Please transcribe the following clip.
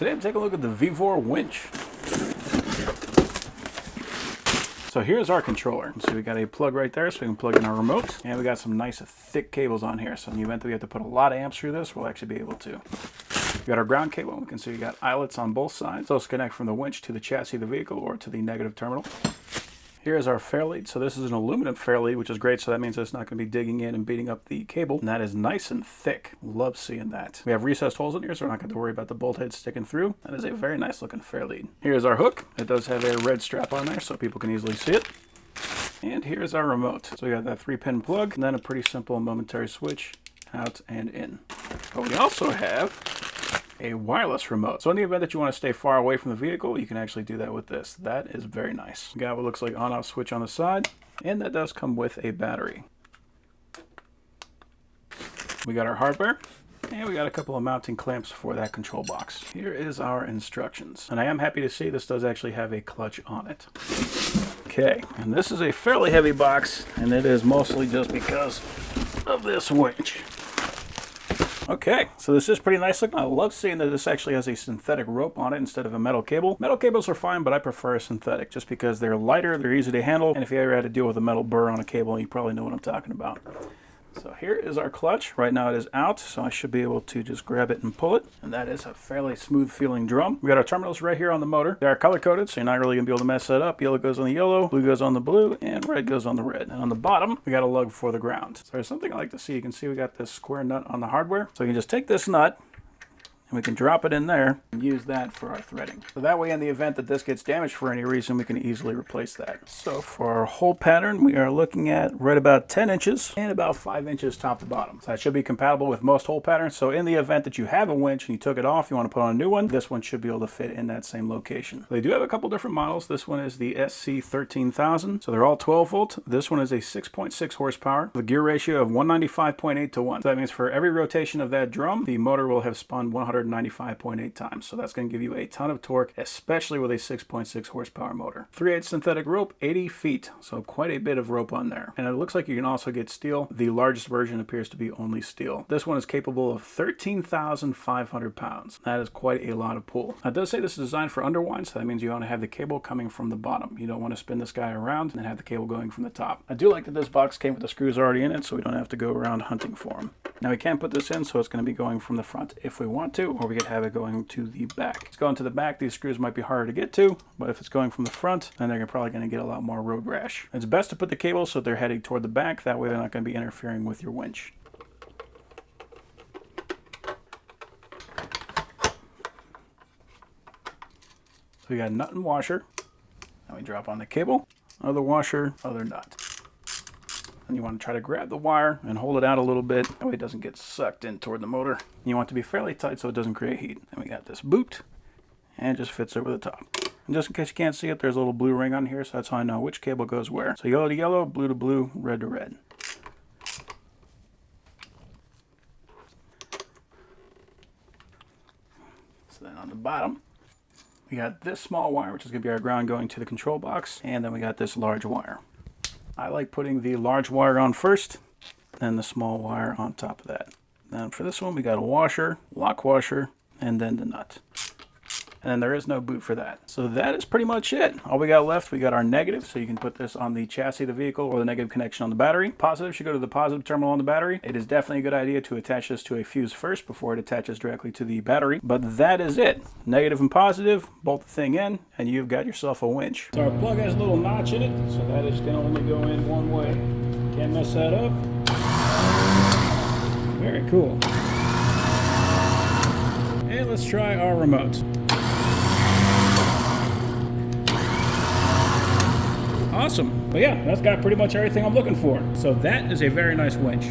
Today I'm taking a look at the VEVOR Winch. So here's our controller. So we got a plug right there so we can plug in our remote. And we got some nice thick cables on here. So in the event that we have to put a lot of amps through this, we'll actually be able to. We got our ground cable. We can see we got eyelets on both sides. Those connect from the winch to the chassis of the vehicle or to the negative terminal. Here's our Fairlead. So this is an aluminum Fairlead, which is great. So that means it's not going to be digging in and beating up the cable. And that is nice and thick. Love seeing that. We have recessed holes in here, so we're not going to worry about the bolt head sticking through. That is a very nice looking Fairlead. Here's our hook. It does have a red strap on there, so people can easily see it. And here's our remote. So we got that 3-pin plug, and then a pretty simple momentary switch out and in. But we also have a wireless remote. So in the event that you want to stay far away from the vehicle, you can actually do that with this. That is very nice. We got what looks like on-off switch on the side, and that does come with a battery. We got our hardware, and we got a couple of mounting clamps for that control box. Here is our instructions, and I am happy to see this does actually have a clutch on it. Okay, and this is a fairly heavy box, and it is mostly just because of this winch. Okay, so this is pretty nice looking. I love seeing that this actually has a synthetic rope on it instead of a metal cable. Metal cables are fine, but I prefer a synthetic just because they're lighter, they're easy to handle, and if you ever had to deal with a metal burr on a cable, you probably know what I'm talking about. So here is our clutch. Right now it is out, so I should be able to just grab it and pull it. And that is a fairly smooth feeling drum. We got our terminals right here on the motor. They are color coded, so you're not really gonna be able to mess that up. Yellow goes on the yellow, blue goes on the blue, and red goes on the red. And on the bottom, we got a lug for the ground. So there's something I like to see. You can see we got this square nut on the hardware. So you can just take this nut, and we can drop it in there and use that for our threading. So that way, in the event that this gets damaged for any reason, we can easily replace that. So for our hole pattern, we are looking at right about 10 inches and about 5 inches top to bottom. So that should be compatible with most hole patterns. So in the event that you have a winch and you took it off, you want to put on a new one, this one should be able to fit in that same location. They do have a couple different models. This one is the SC13000. So they're all 12 volt. This one is a 6.6 horsepower, with a gear ratio of 195.8 to 1. So that means for every rotation of that drum, the motor will have spun 195.8 times. So that's going to give you a ton of torque, especially with a 6.6 horsepower motor. 3/8 synthetic rope, 80 feet. So quite a bit of rope on there. And it looks like you can also get steel. The largest version appears to be only steel. This one is capable of 13,500 pounds. That is quite a lot of pull. Now, it does say this is designed for underwind, so that means you want to have the cable coming from the bottom. You don't want to spin this guy around and have the cable going from the top. I do like that this box came with the screws already in it, so we don't have to go around hunting for them. Now we can put this in, so it's going to be going from the front if we want to, or we could have it going to the back. If it's going to the back, these screws might be harder to get to, but if it's going from the front, then they're probably going to get a lot more road rash. It's best to put the cables so they're heading toward the back, that way they're not going to be interfering with your winch. So we got a nut and washer. Now we drop on the cable, other washer, other nut. And you want to try to grab the wire and hold it out a little bit, that way it doesn't get sucked in toward the motor. You want it to be fairly tight so it doesn't create heat. And we got this boot, and it just fits over the top. And just in case you can't see it, there's a little blue ring on here, so that's how I know which cable goes where. So yellow to yellow, blue to blue, red to red. So then on the bottom, we got this small wire, which is going to be our ground going to the control box, and then we got this large wire. I like putting the large wire on first, then the small wire on top of that. Now for this one, we got a washer, lock washer, and then the nut. And then there is no boot for that. So that is pretty much it. All we got left, we got our negative, so you can put this on the chassis of the vehicle or the negative connection on the battery. Positive should go to the positive terminal on the battery. It is definitely a good idea to attach this to a fuse first before it attaches directly to the battery. But that is it. Negative and positive, bolt the thing in, and you've got yourself a winch. So our plug has a little notch in it, so that is going to only go in one way. Can't mess that up. Very cool. And let's try our remote. Awesome. But yeah, that's got pretty much everything I'm looking for. So that is a very nice winch.